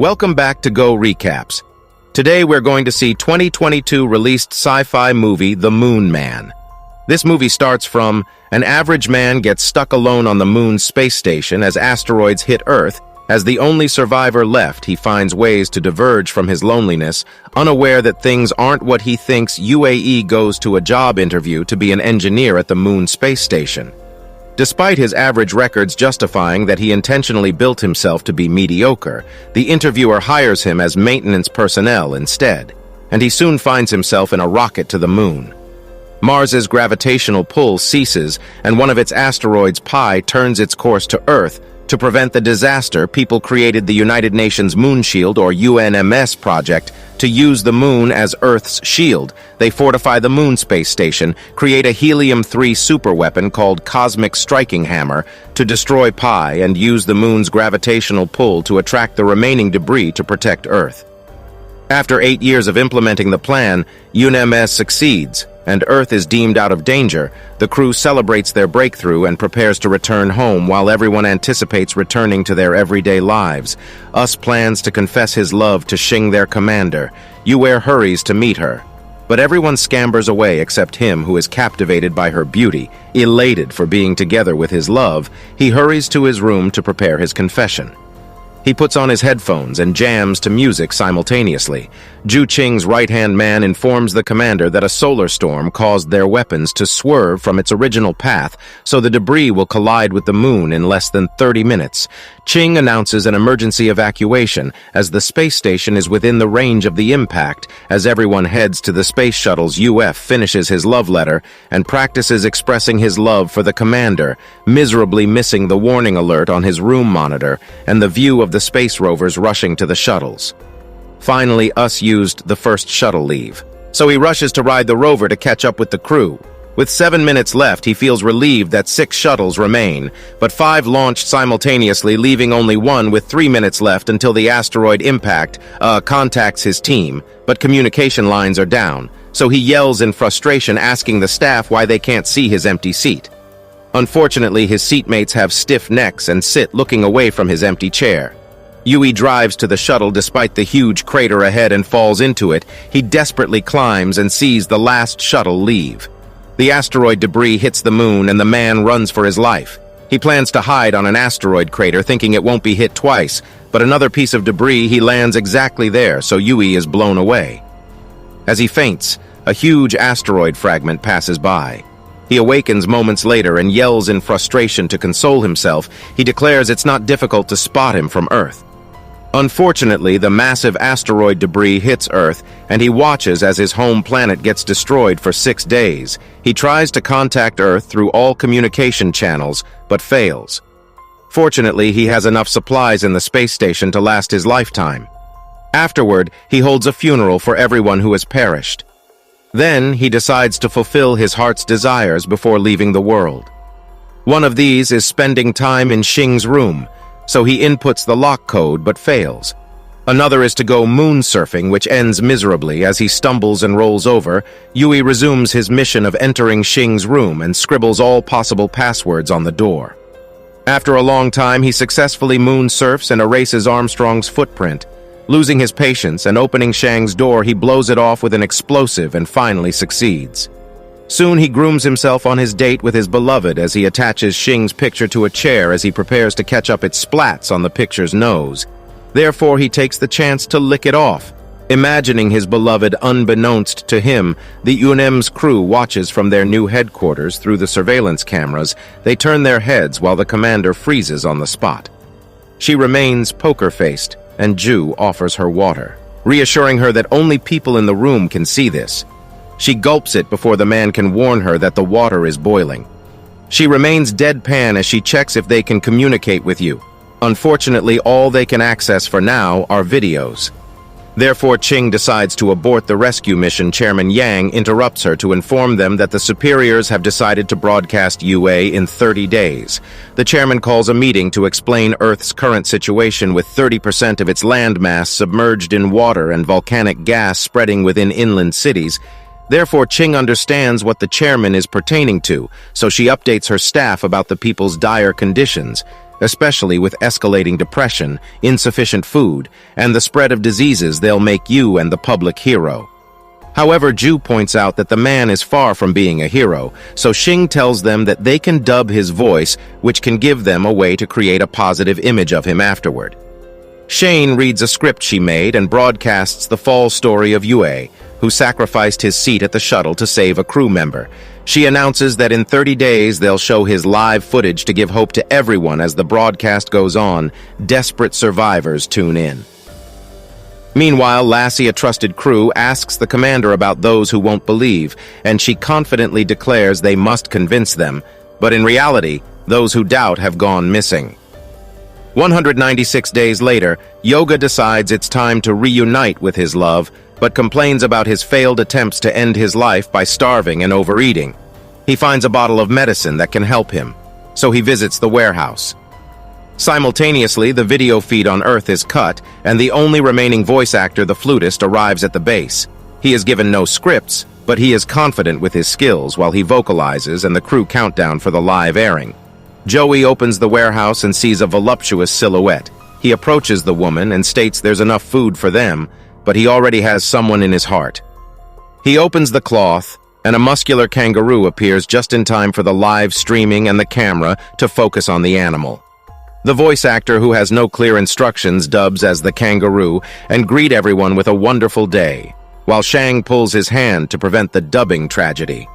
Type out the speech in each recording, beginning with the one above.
Welcome back to Go Recaps. Today we're going to see 2022 released sci-fi movie The Moon Man. This movie starts from an average man gets stuck alone on the moon's space station as asteroids hit Earth. As the only survivor left, he finds ways to diverge from his loneliness. Unaware that things aren't what he thinks, UAE goes to a job interview to be an engineer at the moon space station. Despite his average records justifying that he intentionally built himself to be mediocre, the interviewer hires him as maintenance personnel instead, and he soon finds himself in a rocket to the moon. Mars's gravitational pull ceases, and one of its asteroids, Pi, turns its course to Earth. To prevent the disaster, people created the United Nations Moon Shield, or UNMS project, to use the moon as Earth's shield. They fortify the moon space station, create a helium-3 superweapon called Cosmic Striking Hammer to destroy Pi, and use the moon's gravitational pull to attract the remaining debris to protect Earth. After 8 years of implementing the plan, UNMS succeeds, and Earth is deemed out of danger. The crew celebrates their breakthrough and prepares to return home while everyone anticipates returning to their everyday lives. Us plans to confess his love to Xing, their commander. Yue hurries to meet her, but everyone scampers away except him, who is captivated by her beauty. Elated for being together with his love, he hurries to his room to prepare his confession. He puts on his headphones and jams to music simultaneously. Zhu Qing's right-hand man informs the commander that a solar storm caused their weapons to swerve from its original path, so the debris will collide with the moon in less than 30 minutes. Qing announces an emergency evacuation, as the space station is within the range of the impact. As everyone heads to the space shuttles, UF finishes his love letter and practices expressing his love for the commander, miserably missing the warning alert on his room monitor and the view of the space rovers rushing to the shuttles. Finally, Us used the first shuttle leave, so he rushes to ride the rover to catch up with the crew. With 7 minutes left, he feels relieved that 6 shuttles remain, but 5 launched simultaneously, leaving only 1 with 3 minutes left until the asteroid impact. Contacts his team, but communication lines are down, so he yells in frustration, asking the staff why they can't see his empty seat. Unfortunately, his seatmates have stiff necks and sit looking away from his empty chair. Yue drives to the shuttle despite the huge crater ahead and falls into it. He desperately climbs and sees the last shuttle leave. The asteroid debris hits the moon and the man runs for his life. He plans to hide on an asteroid crater, thinking it won't be hit twice, but another piece of debris, he lands exactly there, so Yue is blown away. As he faints, a huge asteroid fragment passes by. He awakens moments later and yells in frustration to console himself. He declares it's not difficult to spot him from Earth. Unfortunately, the massive asteroid debris hits Earth, and he watches as his home planet gets destroyed for 6 days. He tries to contact Earth through all communication channels, but fails. Fortunately, he has enough supplies in the space station to last his lifetime. Afterward, he holds a funeral for everyone who has perished. Then, he decides to fulfill his heart's desires before leaving the world. One of these is spending time in Xing's room, so he inputs the lock code but fails. Another is to go moon surfing, which ends miserably as he stumbles and rolls over. Yue resumes his mission of entering Xing's room and scribbles all possible passwords on the door. After a long time, he successfully moon surfs and erases Armstrong's footprint. Losing his patience and opening Shang's door, he blows it off with an explosive and finally succeeds. Soon he grooms himself on his date with his beloved as he attaches Xing's picture to a chair as he prepares to catch up its splats on the picture's nose. Therefore, he takes the chance to lick it off. Imagining his beloved unbeknownst to him, the UNM's crew watches from their new headquarters through the surveillance cameras. They turn their heads while the commander freezes on the spot. She remains poker-faced, and Zhu offers her water, reassuring her that only people in the room can see this. She gulps it before the man can warn her that the water is boiling. She remains deadpan as she checks if they can communicate with you. Unfortunately, all they can access for now are videos. Therefore, Qing decides to abort the rescue mission. Chairman Yang interrupts her to inform them that the superiors have decided to broadcast UA in 30 days. The chairman calls a meeting to explain Earth's current situation, with 30% of its landmass submerged in water and volcanic gas spreading within inland cities. Therefore, Qing understands what the chairman is pertaining to, so she updates her staff about the people's dire conditions. especially with escalating depression, insufficient food, and the spread of diseases. They'll make you and the public hero. However, Ju points out that the man is far from being a hero, so Xing tells them that they can dub his voice, which can give them a way to create a positive image of him afterward. Shane reads a script she made and broadcasts the fall story of Yue, who sacrificed his seat at the shuttle to save a crew member. She announces that in 30 days they'll show his live footage to give hope to everyone. As the broadcast goes on, desperate survivors tune in. Meanwhile, Lassie, a trusted crew, asks the commander about those who won't believe, and she confidently declares they must convince them. But in reality, those who doubt have gone missing. 196 days later, Yoga decides it's time to reunite with his love, but complains about his failed attempts to end his life by starving and overeating. He finds a bottle of medicine that can help him, so he visits the warehouse. Simultaneously, the video feed on Earth is cut, and the only remaining voice actor, the flutist, arrives at the base. He is given no scripts, but he is confident with his skills while he vocalizes and the crew countdown for the live airing. Joey opens the warehouse and sees a voluptuous silhouette. He approaches the woman and states there's enough food for them, but he already has someone in his heart. He opens the cloth, and a muscular kangaroo appears just in time for the live streaming and the camera to focus on the animal. The voice actor, who has no clear instructions, dubs as the kangaroo and greet everyone with a wonderful day, while Shang pulls his hand to prevent the dubbing tragedy.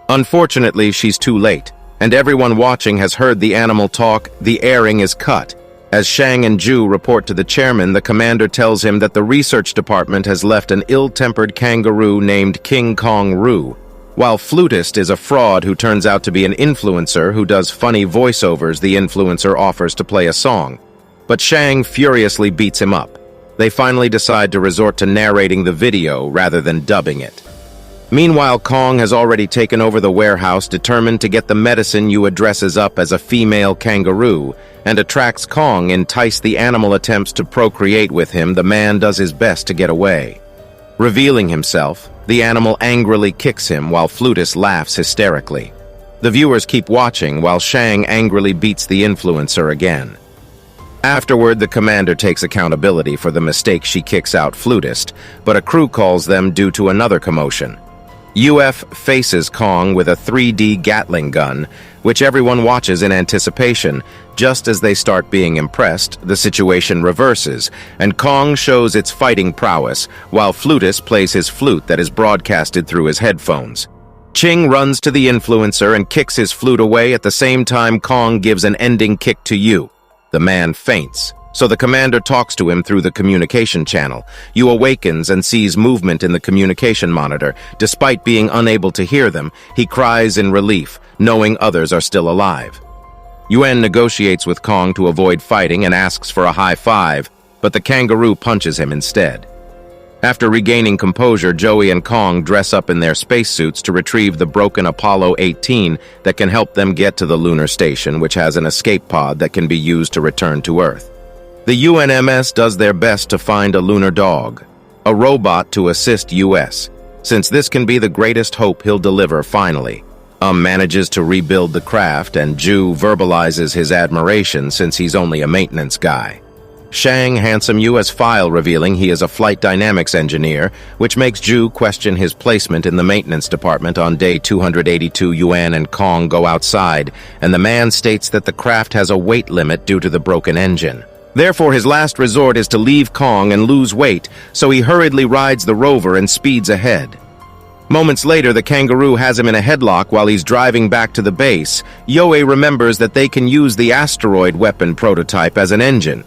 Unfortunately, she's too late, and everyone watching has heard the animal talk. The airing is cut. As Shang and Ju report to the chairman, the commander tells him that the research department has left an ill-tempered kangaroo named King Kong Roo, while Flutist is a fraud who turns out to be an influencer who does funny voiceovers the influencer offers to play a song. But Shang furiously beats him up. They finally decide to resort to narrating the video rather than dubbing it. Meanwhile, Kong has already taken over the warehouse, determined to get the medicine. Yu dresses up as a female kangaroo and attracts Kong. Entice the animal attempts to procreate with him. The man does his best to get away. Revealing himself, the animal angrily kicks him while Flutist laughs hysterically. The viewers keep watching while Shang angrily beats the influencer again. Afterward, the commander takes accountability for the mistake. She kicks out Flutist, but a crew calls them due to another commotion. UF faces Kong with a 3D Gatling gun, which everyone watches in anticipation. Just as they start being impressed, the situation reverses, and Kong shows its fighting prowess, while Flutist plays his flute that is broadcasted through his headphones. Ching runs to the influencer and kicks his flute away. At the same time, Kong gives an ending kick to Yu. The man faints, so the commander talks to him through the communication channel. Yu awakens and sees movement in the communication monitor. Despite being unable to hear them, he cries in relief, knowing others are still alive. Yuan negotiates with Kong to avoid fighting and asks for a high five, but the kangaroo punches him instead. After regaining composure, Joey and Kong dress up in their spacesuits to retrieve the broken Apollo 18 that can help them get to the lunar station, which has an escape pod that can be used to return to Earth. The UNMS does their best to find a lunar dog, a robot to assist US, since this can be the greatest hope he'll deliver finally. Manages to rebuild the craft, and Ju verbalizes his admiration since he's only a maintenance guy. Shang handsome Yu as file, revealing he is a flight dynamics engineer, which makes Ju question his placement in the maintenance department. On day 282, Yuan and Kong go outside, and the man states that the craft has a weight limit due to the broken engine. Therefore, his last resort is to leave Kong and lose weight, so he hurriedly rides the rover and speeds ahead. Moments later, the kangaroo has him in a headlock while he's driving back to the base. Yoei remembers that they can use the asteroid weapon prototype as an engine.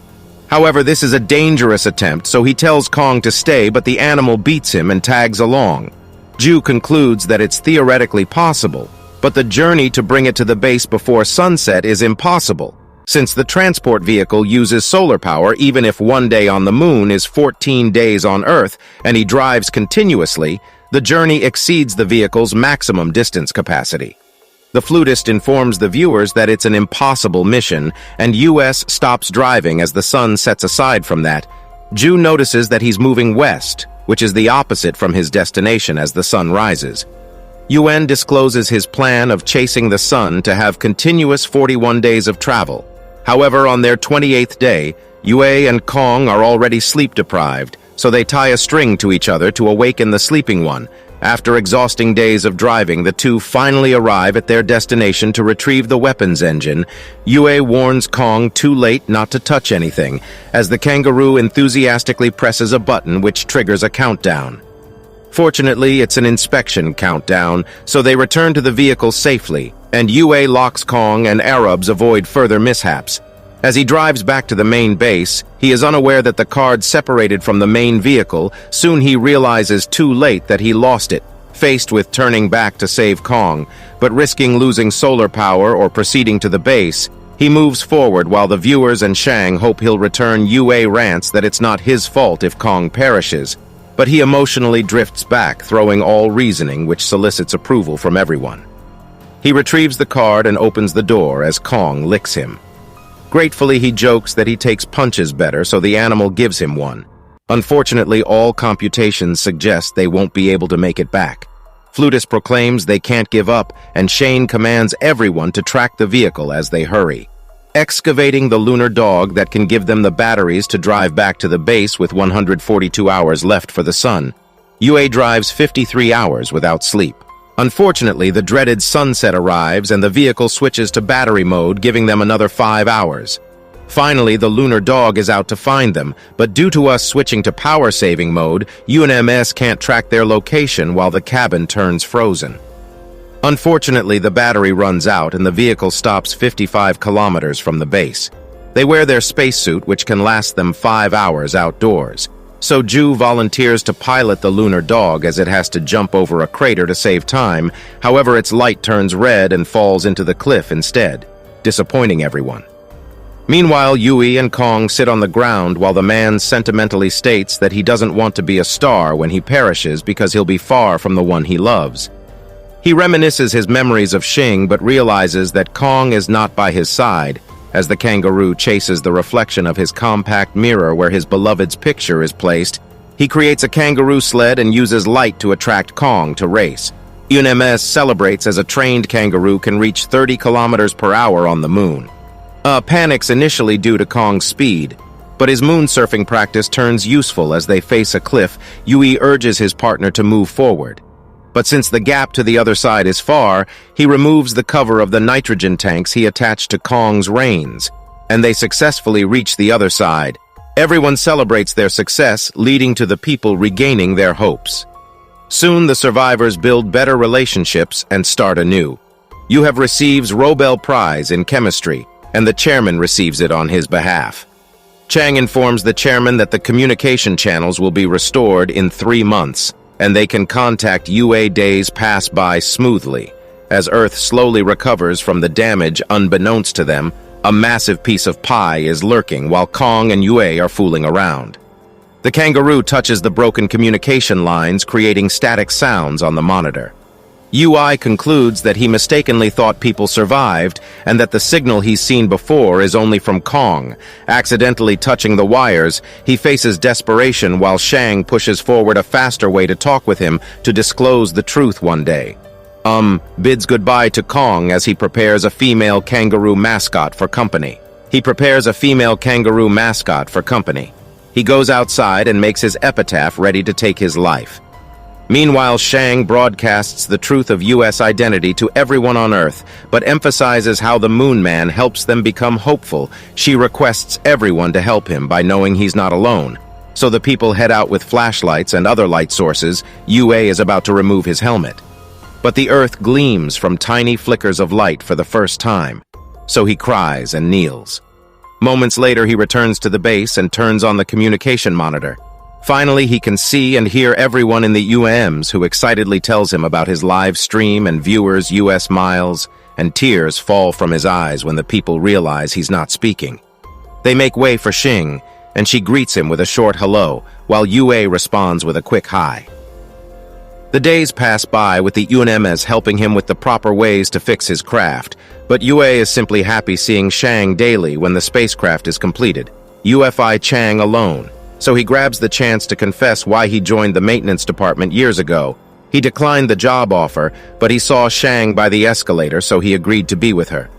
However, this is a dangerous attempt, so he tells Kong to stay, but the animal beats him and tags along. Ju concludes that it's theoretically possible, but the journey to bring it to the base before sunset is impossible, since the transport vehicle uses solar power. Even if 1 day on the moon is 14 days on Earth, and he drives continuously, the journey exceeds the vehicle's maximum distance capacity. The flutist informs the viewers that it's an impossible mission, and US stops driving as the sun sets. Aside from that, Ju notices that he's moving west, which is the opposite from his destination as the sun rises. Yuan discloses his plan of chasing the sun to have continuous 41 days of travel. However, on their 28th day, Yue and Kong are already sleep-deprived, so they tie a string to each other to awaken the sleeping one. After exhausting days of driving, the two finally arrive at their destination to retrieve the weapons engine. Yue warns Kong too late not to touch anything, as the kangaroo enthusiastically presses a button which triggers a countdown. Fortunately, it's an inspection countdown, so they return to the vehicle safely, and Yue locks Kong and Arabs avoid further mishaps. As he drives back to the main base, he is unaware that the card separated from the main vehicle. Soon he realizes too late that he lost it, faced with turning back to save Kong, but risking losing solar power or proceeding to the base. He moves forward while the viewers and Shang hope he'll return. Yue rants that it's not his fault if Kong perishes, but he emotionally drifts back, throwing all reasoning, which solicits approval from everyone. He retrieves the card and opens the door as Kong licks him. Gratefully, he jokes that he takes punches better, so the animal gives him one. Unfortunately, all computations suggest they won't be able to make it back. Flutus proclaims they can't give up, and Shane commands everyone to track the vehicle as they hurry. Excavating the lunar dog that can give them the batteries to drive back to the base with 142 hours left for the sun, Yue drives 53 hours without sleep. Unfortunately, the dreaded sunset arrives and the vehicle switches to battery mode, giving them another 5 hours. Finally, the lunar dog is out to find them, but due to us switching to power-saving mode, UNMS can't track their location while the cabin turns frozen. Unfortunately, the battery runs out and the vehicle stops 55 kilometers from the base. They wear their spacesuit, which can last them 5 hours outdoors. So Ju volunteers to pilot the lunar dog as it has to jump over a crater to save time. However, its light turns red and falls into the cliff instead, disappointing everyone. Meanwhile, Yue and Kong sit on the ground while the man sentimentally states that he doesn't want to be a star when he perishes because he'll be far from the one he loves. He reminisces his memories of Xing but realizes that Kong is not by his side, as the kangaroo chases the reflection of his compact mirror where his beloved's picture is placed. He creates a kangaroo sled and uses light to attract Kong to race. UNMS celebrates as a trained kangaroo can reach 30 kilometers per hour on the moon. Panics initially due to Kong's speed, but his moon surfing practice turns useful as they face a cliff. Yue urges his partner to move forward. But since the gap to the other side is far, he removes the cover of the nitrogen tanks he attached to Kong's reins, and they successfully reach the other side. Everyone celebrates their success, leading to the people regaining their hopes. Soon the survivors build better relationships and start anew. You have received Nobel Prize in Chemistry, and the chairman receives it on his behalf. Chang informs the chairman that the communication channels will be restored in 3 months, and they can contact Yue. Days pass by smoothly. As Earth slowly recovers from the damage unbeknownst to them, a massive piece of pie is lurking while Kong and Yue are fooling around. The kangaroo touches the broken communication lines, creating static sounds on the monitor. Yue concludes that he mistakenly thought people survived and that the signal he's seen before is only from Kong. Accidentally touching the wires, he faces desperation while Shang pushes forward a faster way to talk with him to disclose the truth one day. Bids goodbye to Kong as he prepares a female kangaroo mascot for company. He goes outside and makes his epitaph ready to take his life. Meanwhile, Shang broadcasts the truth of U.S. identity to everyone on Earth, but emphasizes how the Moon Man helps them become hopeful. She requests everyone to help him by knowing he's not alone. So the people head out with flashlights and other light sources. Yue is about to remove his helmet. But the Earth gleams from tiny flickers of light for the first time. So he cries and kneels. Moments later, he returns to the base and turns on the communication monitor. Finally, he can see and hear everyone in the UMs who excitedly tells him about his live stream and viewers' US miles, and tears fall from his eyes when the people realize he's not speaking. They make way for Xing, and she greets him with a short hello, while Yue responds with a quick hi. The days pass by with the UNMs helping him with the proper ways to fix his craft, but Yue is simply happy seeing Shang daily when the spacecraft is completed. UFI Chang alone. So he grabs the chance to confess why he joined the maintenance department years ago. He declined the job offer, but he saw Shang by the escalator, so he agreed to be with her.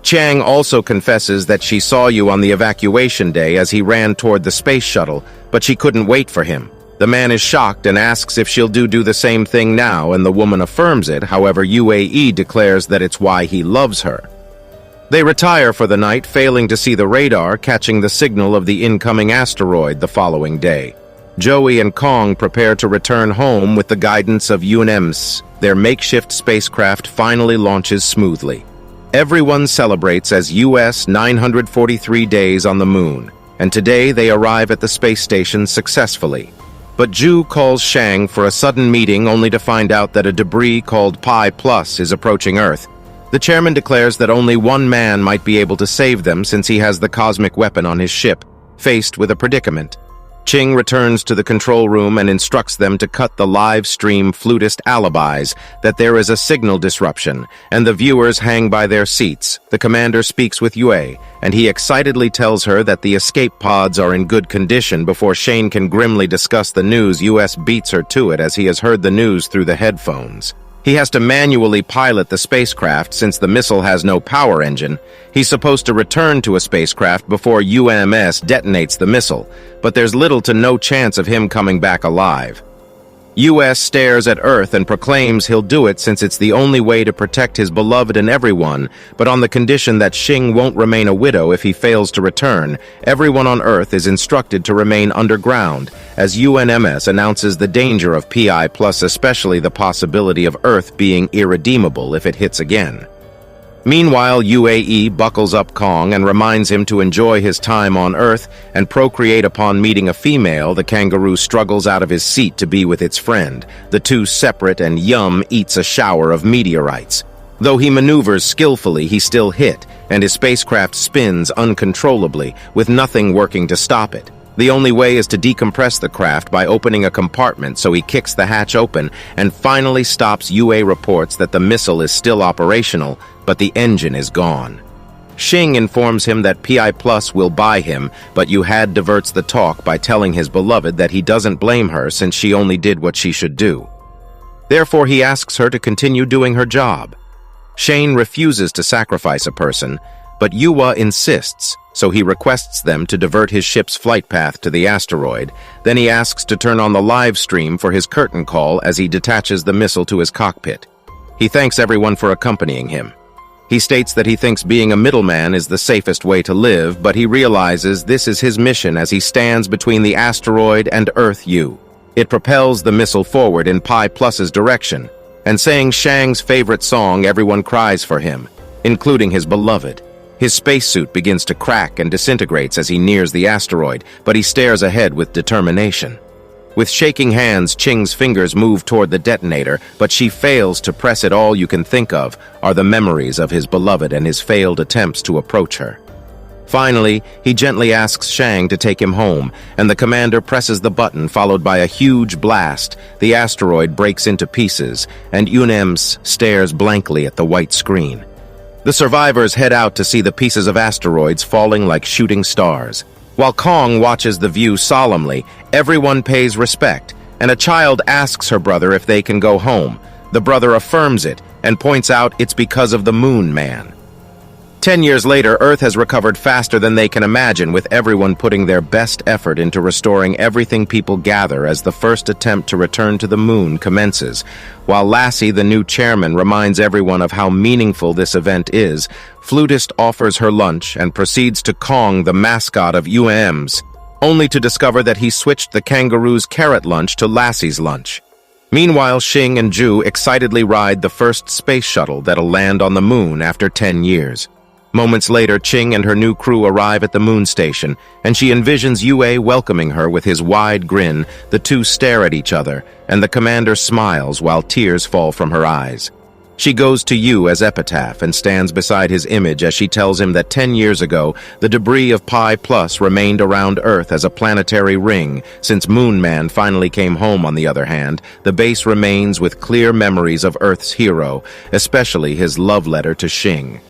Chang also confesses that she saw you on the evacuation day as he ran toward the space shuttle, but she couldn't wait for him. The man is shocked and asks if she'll do the same thing now, and the woman affirms it. However, UAE declares that it's why he loves her. They retire for the night, failing to see the radar catching the signal of the incoming asteroid the following day. Joey and Kong prepare to return home with the guidance of UNMS. Their makeshift spacecraft finally launches smoothly. Everyone celebrates as US 943 days on the moon, and today they arrive at the space station successfully. But Ju calls Shang for a sudden meeting only to find out that a debris called Pi Plus is approaching Earth. The chairman declares that only one man might be able to save them since he has the cosmic weapon on his ship. Faced with a predicament, Ching returns to the control room and instructs them to cut the live stream flutist alibis, that there is a signal disruption, and the viewers hang by their seats. The commander speaks with Yue, and he excitedly tells her that the escape pods are in good condition. Before Shane can grimly discuss the news, US beats her to it as he has heard the news through the headphones. He has to manually pilot the spacecraft since the missile has no power engine. He's supposed to return to a spacecraft before UMS detonates the missile, but there's little to no chance of him coming back alive. US stares at Earth and proclaims he'll do it since it's the only way to protect his beloved and everyone, but on the condition that Xing won't remain a widow if he fails to return. Everyone on Earth is instructed to remain underground, as UNMS announces the danger of PI+, especially the possibility of Earth being irredeemable if it hits again. Meanwhile, UAE buckles up Kong and reminds him to enjoy his time on Earth and procreate upon meeting a female. The kangaroo struggles out of his seat to be with its friend. The two separate, and Yum eats a shower of meteorites. Though he maneuvers skillfully, he still hit, and his spacecraft spins uncontrollably, with nothing working to stop it. The only way is to decompress the craft by opening a compartment, so he kicks the hatch open and finally stops. UA reports that the missile is still operational, but the engine is gone. Xing informs him that PI Plus will buy him, but Yuhad diverts the talk by telling his beloved that he doesn't blame her since she only did what she should do. Therefore, he asks her to continue doing her job. Shane refuses to sacrifice a person, but Yuwa insists, so he requests them to divert his ship's flight path to the asteroid. Then he asks to turn on the live stream for his curtain call as he detaches the missile to his cockpit. He thanks everyone for accompanying him. He states that he thinks being a middleman is the safest way to live, but he realizes this is his mission as he stands between the asteroid and Earth U. It propels the missile forward in Pi Plus's direction, and saying Shang's favorite song, everyone cries for him, including his beloved. His spacesuit begins to crack and disintegrates as he nears the asteroid, but he stares ahead with determination. With shaking hands, Ching's fingers move toward the detonator, but she fails to press it. All you can think of are the memories of his beloved and his failed attempts to approach her. Finally, he gently asks Shang to take him home, and the commander presses the button, followed by a huge blast. The asteroid breaks into pieces, and UNMS stares blankly at the white screen. The survivors head out to see the pieces of asteroids falling like shooting stars. While Kong watches the view solemnly, everyone pays respect, and a child asks her brother if they can go home. The brother affirms it and points out it's because of the Moon Man. 10 years later, Earth has recovered faster than they can imagine, with everyone putting their best effort into restoring everything. People gather as the first attempt to return to the moon commences. While Lassie, the new chairman, reminds everyone of how meaningful this event is, Flutist offers her lunch and proceeds to Kong, the mascot of UMS, only to discover that he switched the kangaroo's carrot lunch to Lassie's lunch. Meanwhile, Xing and Ju excitedly ride the first space shuttle that'll land on the moon after 10 years. Moments later, Ching and her new crew arrive at the moon station, and she envisions Yue welcoming her with his wide grin. The two stare at each other, and the commander smiles while tears fall from her eyes. She goes to Yu as epitaph and stands beside his image as she tells him that 10 years ago, the debris of Pi Plus remained around Earth as a planetary ring. Since Moon Man finally came home, on the other hand, the base remains with clear memories of Earth's hero, especially his love letter to Xing.